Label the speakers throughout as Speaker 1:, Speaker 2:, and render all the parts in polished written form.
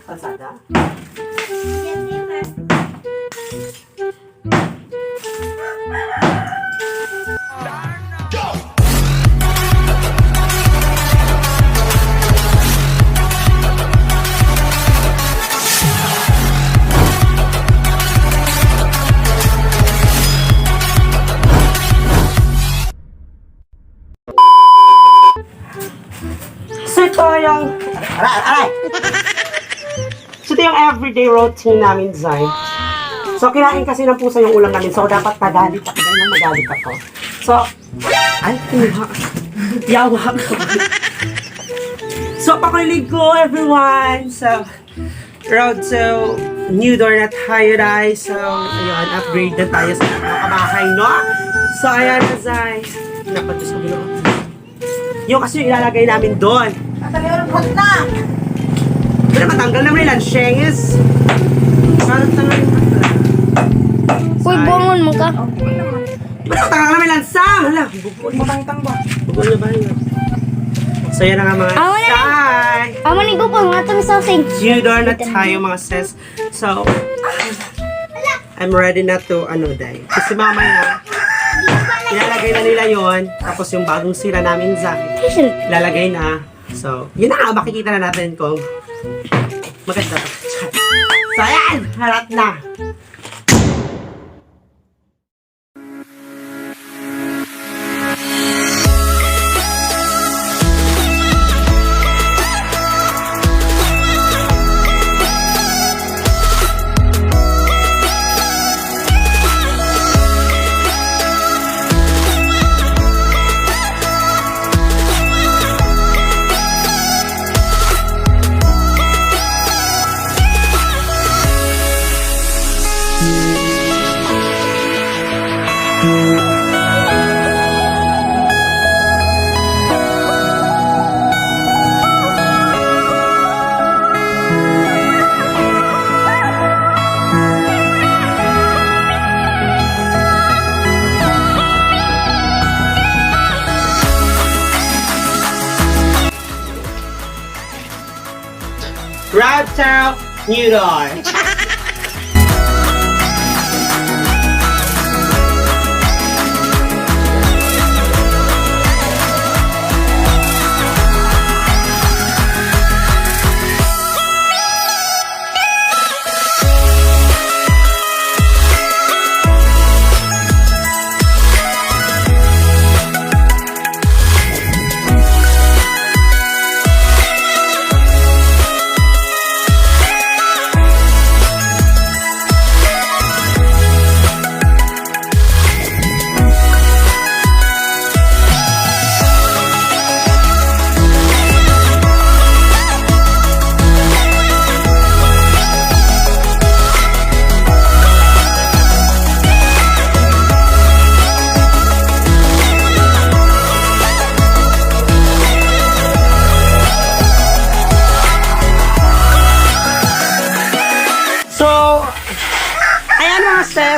Speaker 1: Kalsada? So ito yung So ito yung everyday routine namin, Zay. So kinain kasi ng pusa yung ulam namin. So dapat magalit ako. Dahil na magalit ako. So, ay, kumuha. Yawa ako. So, pakilig ko, everyone. So, road to new door na tayo, guys. So, ayun, upgrade na tayo sa mga kabahay, no? So, ayan na, Zay. Naku, Diyos ko, binuha. Yung kasi yung ilalagay namin doon.
Speaker 2: Tatagayon ang na!
Speaker 1: Pero matanggal naman yung lansyengis. Parang tanggal yung
Speaker 2: Uy, bangon mo ka.
Speaker 1: Pero matanggal naman yung lansang. Hala, bukol.
Speaker 2: Matangtang ba?
Speaker 1: Bukol na ba yun? So yan na nga mga say.
Speaker 2: Amo ni Gupo, mga itong sausage.
Speaker 1: New door na tayo mga sis. So, I'm ready na to, day. Kasi mamaya, ilalagay na nila yon. Tapos yung bagong sira namin, Zay, ilalagay na. So, yun na nga, makikita na natin kung maganda ba. So, ayan! Harat na! Raptor New Door.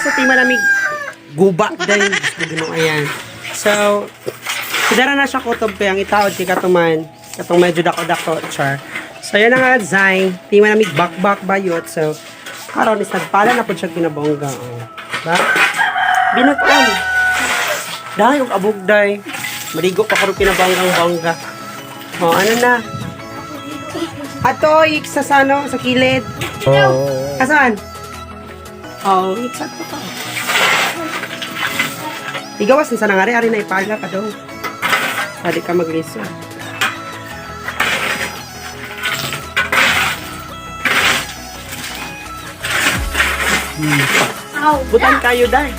Speaker 1: Sa tima namig guba dahil gusto ayan. So, sidara na siya kutob kaya ang itaod kay katuman. Katong medyo dako-dako, char. So, yan na nga, Zay. Tima namig bak-bak bayot. So, karon is nagpala na po siya ginabongga. Oh. Ba? Binutan. Dahil yung abugday. Maligo pa karon pinabonggang-bongga. Oh, ano na? Ato, sa sano, sa kilid.
Speaker 2: Oh.
Speaker 1: Asan? Oh, iksak ko pa. Igawas sa nangari-ari na ipala ka daw. Pwede ka magliso. Butan kayo dahil.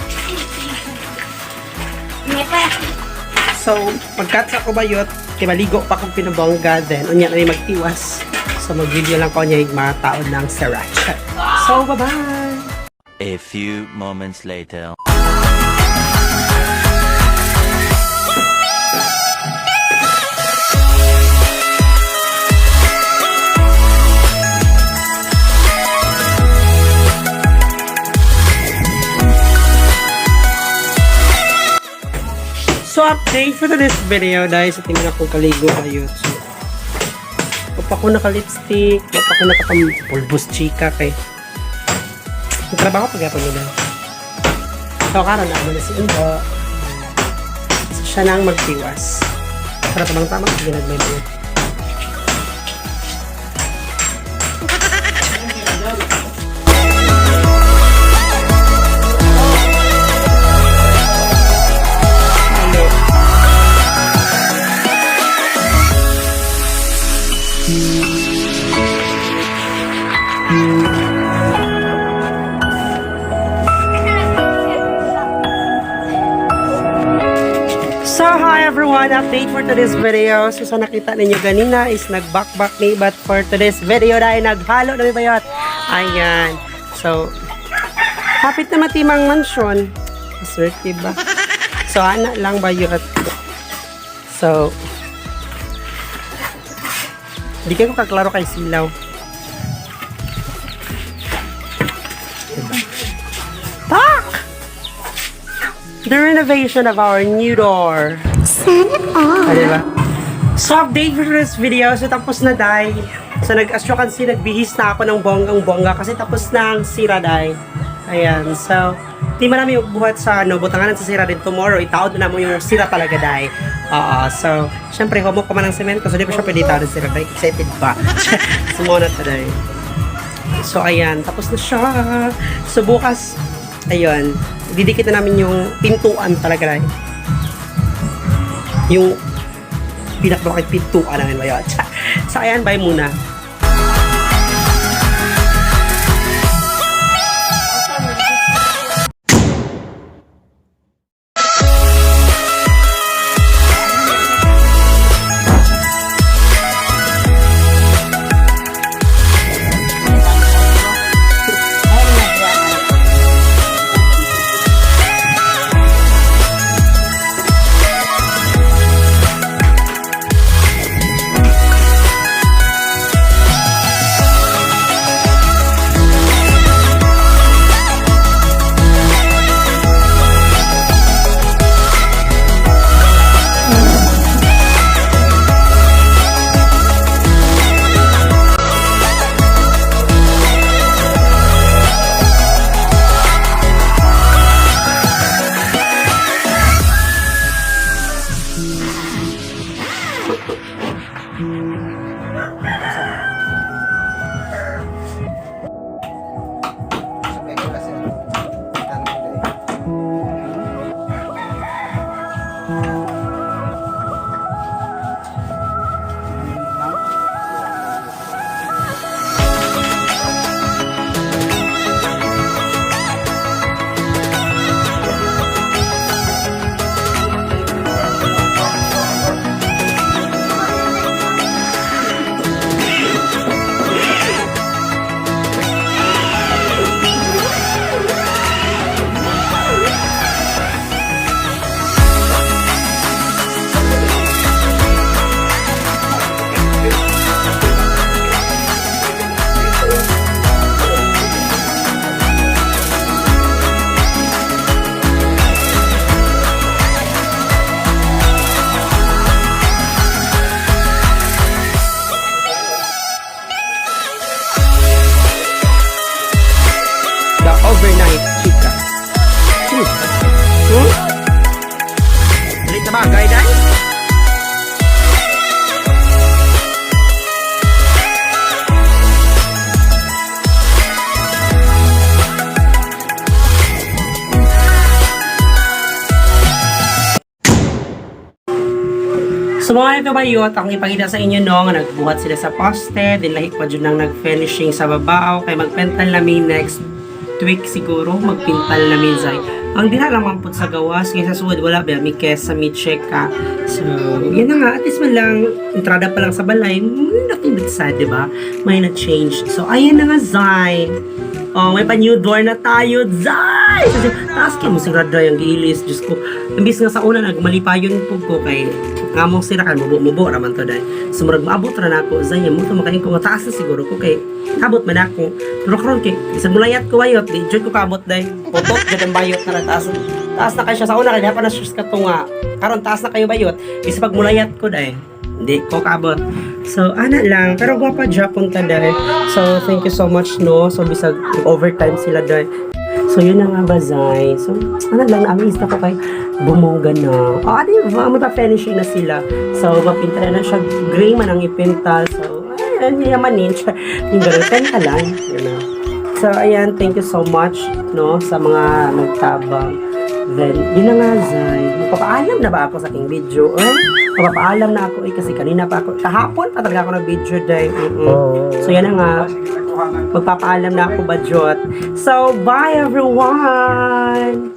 Speaker 1: So, pagkatsa ko bayot, maligo pa kung pinabongga then, unya na yung magtiwas. So, mag-video lang ko niya yung mga taon ng sriracha. So, bye-bye!
Speaker 3: A few moments later.
Speaker 1: So update for today's video dahil sa tingin akong kaligo kayo. So, pa ko naka-lipstick, pa ko nakapulbos chika kay trabaho pag-apon nila. So, karon na ako na si Indo. So, siya nang magtiwas. Para tamang-tama, ginagmay mo. So, hi everyone! Update for today's video. So, sa nakita ninyo ganina is nag-back me. But for today's video dahil naghalo na bayot. Ayan. So, hapit na matimang mansyon. Assertive ba? So, anak lang bayot. So, di kayo kaklaro kay Silaw. Tak! The renovation of our new door.
Speaker 2: Sana all.
Speaker 1: Diba? So, update for this video. So, tapos na, day. So, nag-asyokan nagbihis na ako ng bonggang-bongga kasi tapos na ang sira, day. Ayan. So, di marami yung buhat sa, butanganan sa sira din tomorrow. Itaod na mo yung sira talaga, day. So, syempre, humok pa man ng semento. So, di ba siya pwede itaod ng sira, day? Excited pa. Sumuna ta, day. So, ayan. Tapos na siya. So, bukas, ayun. Didikit na namin yung pintuan talaga, day. Yung pinakbakit pintuan namin ba yun? So, ayan, bye muna. Overnight, chika. Ulit na ba, guy? So mga ito ba yun, akong ipakita sa inyo no, nga nagbuhat sila sa poste, din lahi pa dyan nang nag-finishing sa babao, kay magpental namin next week siguro, magpintal namin say. Ang dina lang mamput sa gawas, kaysa suwad wala ba, may kesa, may check ka. So, yun na nga, at least man lang, entrada pa lang sa balay, nothing but sad, diba? May na-change. So, ayan na nga, Zay. Oh, may pa-new door na tayo, Zay! Taas kayo mo sigurado yung gilis, Diyos ko. Imbis nga sa una, nagmali pa yun po ko kay ngamong sila kan mubo raman to dai. Sumurag maabot ra nako zay mo to makain ko taas na siguro ko kay abot man ako. Pero karon kay isang mulayat ko bayot, di jud ko kaabot dai. Putot jud ang bayot na taas. Taas na kayo siya sa una kaya pa na shoes ka tunga. Karon taas na kayo bayot. Isa pag mulayat ko dai. Hindi ko kaabot. So, ana lang. Pero gwapa Japon ta dai. So, thank you so much no. So, bisag overtime sila dai. So, yun na nga bazay. So, ano lang, na-amaze na ko kay bumuga na. O, adi, magpa-finishing na sila. So, mapinta na siya. Gray man ang ipinta. So, ayan, yamanin siya. Yung ganun, penta lang. Yun na. So, ayan, thank you so much, no, sa mga nagtabang. Then, yun na nga, Zay. Magpapaalam na ba ako sa aking video? Magpapaalam na ako, kasi kanina pa ako, kahapon pa talaga ako nag-video, dahil. So, yan na nga. Magpapaalam na ako, Bajot. So, bye everyone!